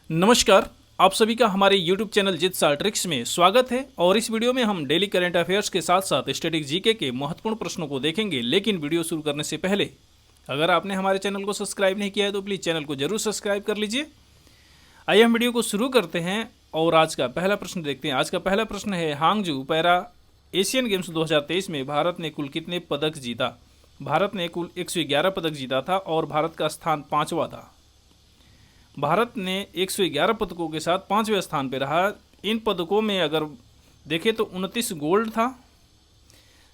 नमस्कार। आप सभी का हमारे YouTube चैनल जित साल ट्रिक्स में स्वागत है। और इस वीडियो में हम डेली करंट अफेयर्स के साथ साथ स्टैटिक जीके के महत्वपूर्ण प्रश्नों को देखेंगे। लेकिन वीडियो शुरू करने से पहले अगर आपने हमारे चैनल को सब्सक्राइब नहीं किया है तो प्लीज़ चैनल को जरूर सब्सक्राइब कर लीजिए। आइए हम वीडियो को शुरू करते हैं और आज का पहला प्रश्न देखते हैं। आज का पहला प्रश्न है, हांगजू पैरा एशियन गेम्स 2023 में भारत ने कुल कितने पदक जीता? भारत ने कुल 111 पदक जीता था और भारत का स्थान 5वां था। भारत ने 111 पदकों के साथ 5वें स्थान पर रहा। इन पदकों में अगर देखें तो 29 गोल्ड था,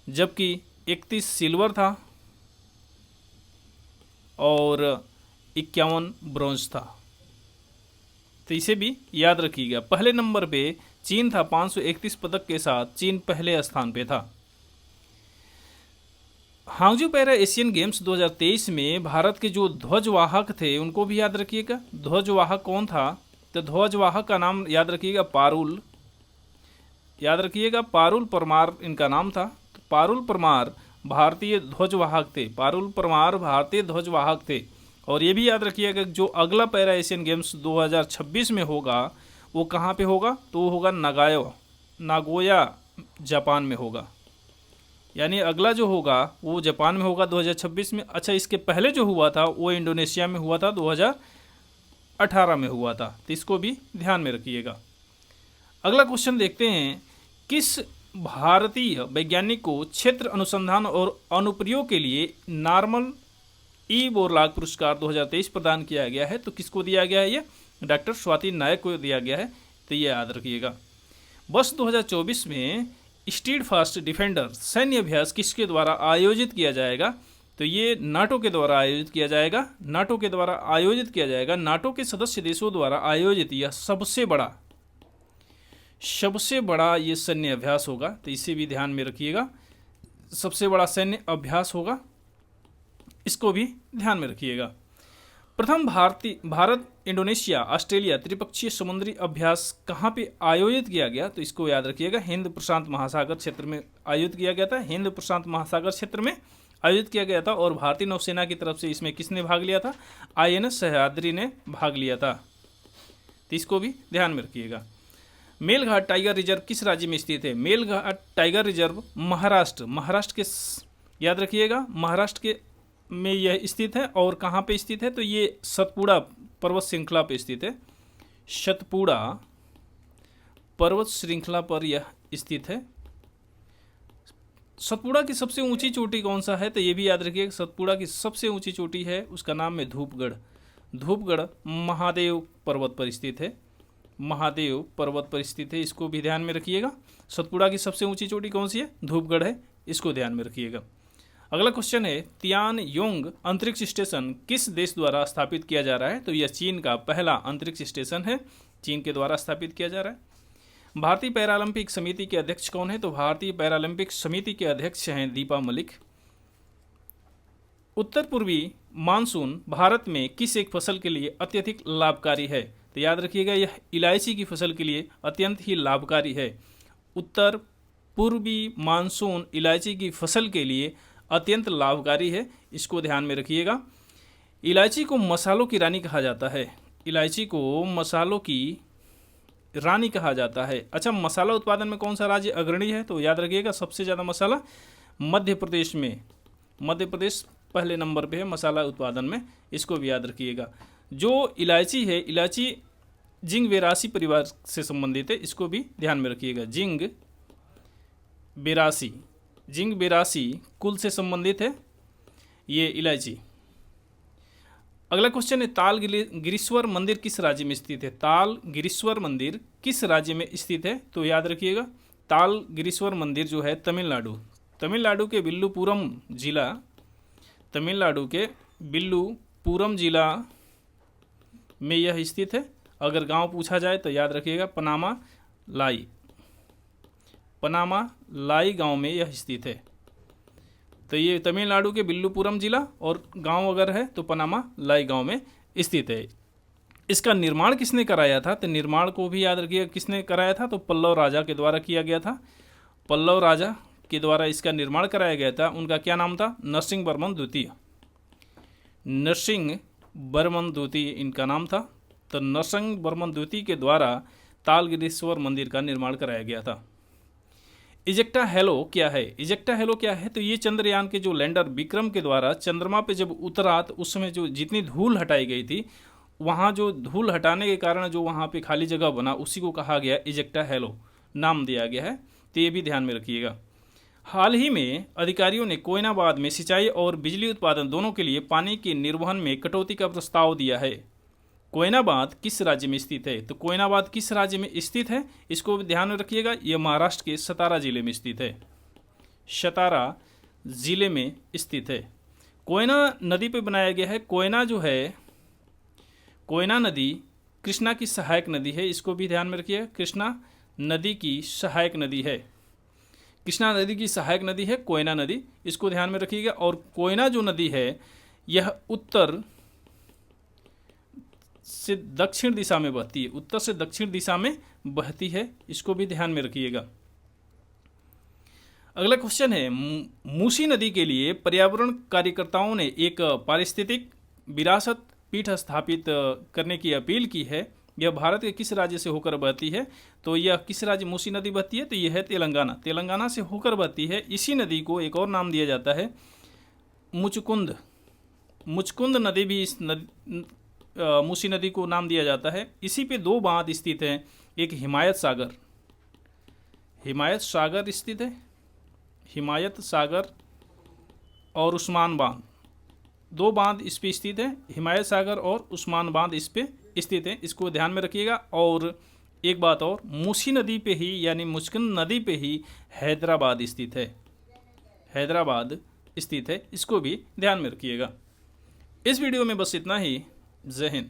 जबकि 31 सिल्वर था और 51 ब्रॉन्ज था। तो इसे भी याद रखिएगा। पहले नंबर पे चीन था 531 पदक के साथ, चीन पहले स्थान पे था। हांगजू पैरा एशियन गेम्स 2023 में भारत के जो ध्वजवाहक थे उनको भी याद रखिएगा। ध्वजवाहक कौन था? तो ध्वजवाहक का नाम याद रखिएगा, पारुल। याद रखिएगा, पारुल परमार इनका नाम था। तो पारुल परमार भारतीय ध्वजवाहक थे। पारुल परमार भारतीय ध्वजवाहक थे। और ये भी याद रखिएगा जो अगला पैरा एशियन गेम्स 2026 में होगा वो कहाँ पे होगा? तो वो होगा नागोया जापान में होगा। यानी अगला जो होगा वो जापान में होगा 2026 में। अच्छा, इसके पहले जो हुआ था वो इंडोनेशिया में हुआ था, 2018 में हुआ था। तो इसको भी ध्यान में रखिएगा। अगला क्वेश्चन देखते हैं, किस भारतीय वैज्ञानिक को क्षेत्र अनुसंधान और अनुप्रयोग के लिए नॉर्मन ई बोरलॉग पुरस्कार 2023 प्रदान किया गया है? तो किसको दिया गया है? ये डॉक्टर स्वाति नायक को दिया गया है। तो ये याद रखिएगा। वर्ष 2024 में स्टीड फास्ट डिफेंडर सैन्य अभ्यास किसके द्वारा आयोजित किया जाएगा? तो ये नाटो के द्वारा आयोजित किया जाएगा। नाटो के द्वारा आयोजित किया जाएगा। नाटो के सदस्य देशों द्वारा आयोजित यह सबसे बड़ा ये सैन्य अभ्यास होगा। तो इसे भी ध्यान में रखिएगा। सबसे बड़ा सैन्य अभ्यास होगा, इसको भी ध्यान में रखिएगा। प्रथम भारत इंडोनेशिया ऑस्ट्रेलिया त्रिपक्षीय समुद्री अभ्यास कहाँ पे आयोजित किया गया? तो इसको याद रखिएगा, हिंद प्रशांत महासागर क्षेत्र में आयोजित किया गया था। हिंद प्रशांत महासागर क्षेत्र में आयोजित किया गया था। और भारतीय नौसेना की तरफ से इसमें किसने भाग लिया था? INS सह्याद्री ने भाग लिया था। तो इसको भी ध्यान में रखिएगा। मेलघाट टाइगर रिजर्व किस राज्य में स्थित है? मेलघाट टाइगर रिजर्व महाराष्ट्र के, याद रखिएगा, महाराष्ट्र के में यह स्थित है। और कहाँ पे स्थित है? तो ये सतपुड़ा पर्वत श्रृंखला पे स्थित है। सतपुड़ा पर्वत श्रृंखला पर यह स्थित है। सतपुड़ा की सबसे ऊंची चोटी कौन सा है? तो ये भी याद रखिए, सतपुड़ा की सबसे ऊंची चोटी है, उसका नाम है धूपगढ़। धूपगढ़ महादेव पर्वत पर स्थित है। महादेव पर्वत पर स्थित है, इसको भी ध्यान में रखिएगा। सतपुड़ा की सबसे ऊंची चोटी कौन सी है? धूपगढ़ है, इसको ध्यान में रखिएगा। अगला क्वेश्चन है, तियानयोंग अंतरिक्ष स्टेशन किस देश द्वारा स्थापित किया जा रहा है? तो यह चीन का पहला अंतरिक्ष स्टेशन है, चीन के द्वारा स्थापित किया जा रहा है। भारतीय पैरालंपिक समिति के अध्यक्ष कौन है? तो भारतीय पैरालंपिक समिति के अध्यक्ष हैं दीपा मलिक। उत्तर पूर्वी मानसून भारत में किस एक फसल के लिए अत्यधिक लाभकारी है? तो याद रखिएगा, यह इलायची की फसल के लिए अत्यंत ही लाभकारी है। उत्तर पूर्वी मानसून इलायची की फसल के लिए अत्यंत लाभकारी है, इसको ध्यान में रखिएगा। इलायची को मसालों की रानी कहा जाता है। इलायची को मसालों की रानी कहा जाता है। अच्छा, मसाला उत्पादन में कौन सा राज्य अग्रणी है? तो याद रखिएगा, सबसे ज़्यादा मसाला मध्य प्रदेश में, मध्य प्रदेश पहले नंबर पे है मसाला उत्पादन में, इसको भी याद रखिएगा। जो इलायची है, इलायची जिंगबेरासी परिवार से संबंधित है, इसको भी ध्यान में रखिएगा। जिंगबेरासी कुल से संबंधित है ये इलायची। अगला क्वेश्चन है, ताल गिरीश्वर मंदिर किस राज्य में स्थित है? ताल गिरीश्वर मंदिर किस राज्य में स्थित है? तो याद रखिएगा, ताल गिरीश्वर मंदिर जो है तमिलनाडु के विल्लुपुरम जिला में यह स्थित है। अगर गांव पूछा जाए तो याद रखिएगा, पनामा लाई गांव में यह स्थित है। तो ये तमिलनाडु के विल्लुपुरम जिला और गांव अगर है तो पनामा लाई गांव में स्थित है। इसका निर्माण किसने कराया था? तो निर्माण को भी याद रखिएगा, किसने कराया था? तो पल्लव राजा के द्वारा किया गया था। पल्लव राजा के द्वारा इसका निर्माण कराया गया था। उनका क्या नाम था? नरसिंह वर्मन द्वितीय इनका नाम था। तो नरसंग वर्मन द्वितीय के द्वारा तालगिरीश्वर मंदिर का निर्माण कराया गया था। इजेक्टा हेलो क्या है? इजेक्टा हेलो क्या है? तो ये चंद्रयान के जो लैंडर विक्रम के द्वारा चंद्रमा पे जब उतरा तो उस समय जो जितनी धूल हटाई गई थी, वहाँ जो धूल हटाने के कारण जो वहाँ पे खाली जगह बना, उसी को कहा गया इजेक्टा हेलो, नाम दिया गया है। तो ये भी ध्यान में रखिएगा। हाल ही में अधिकारियों ने कोयनाबाद में सिंचाई और बिजली उत्पादन दोनों के लिए पानी के निर्वहन में कटौती का प्रस्ताव दिया है। कोयनाबाद किस राज्य में स्थित है? तो कोयनाबाद किस राज्य में स्थित है, इसको भी ध्यान में रखिएगा। यह महाराष्ट्र के सतारा जिले में स्थित है। सतारा जिले में स्थित है। कोयना नदी पे बनाया गया है। कोयना जो है, कोयना नदी कृष्णा की सहायक नदी है, इसको भी ध्यान में रखिएगा। कृष्णा नदी की सहायक नदी है। कृष्णा नदी की सहायक नदी है कोयना नदी, इसको ध्यान में रखिएगा। और कोयना जो नदी है यह उत्तर से दक्षिण दिशा में बहती है, उत्तर से दक्षिण दिशा में बहती है, इसको भी ध्यान में रखिएगा। अगला क्वेश्चन है, मूसी नदी के लिए पर्यावरण कार्यकर्ताओं ने एक पारिस्थितिक विरासत पीठ स्थापित करने की अपील की है। यह भारत के किस राज्य से होकर बहती है? तो यह किस राज्य मूसी नदी बहती है? तो यह है तेलंगाना। तेलंगाना से होकर बहती है। इसी नदी को एक और नाम दिया जाता है मुचकुंद। मुचकुंद नदी भी इस मूसी नदी को नाम दिया जाता है। इसी पे दो बांध स्थित हैं, एक हिमायत सागर, हिमायत सागर स्थित है, हिमायत सागर और उस्मान बांध, दो बांध इस पे स्थित है। हिमायत सागर और उस्मान बांध इस पे स्थित है, इसको ध्यान में रखिएगा। और एक बात और, मूसी नदी पे ही यानी मुचकुंद नदी पे ही हैदराबाद स्थित है, हैदराबाद स्थित है, इसको भी ध्यान में रखिएगा। इस वीडियो में बस इतना ही। जय हिंद।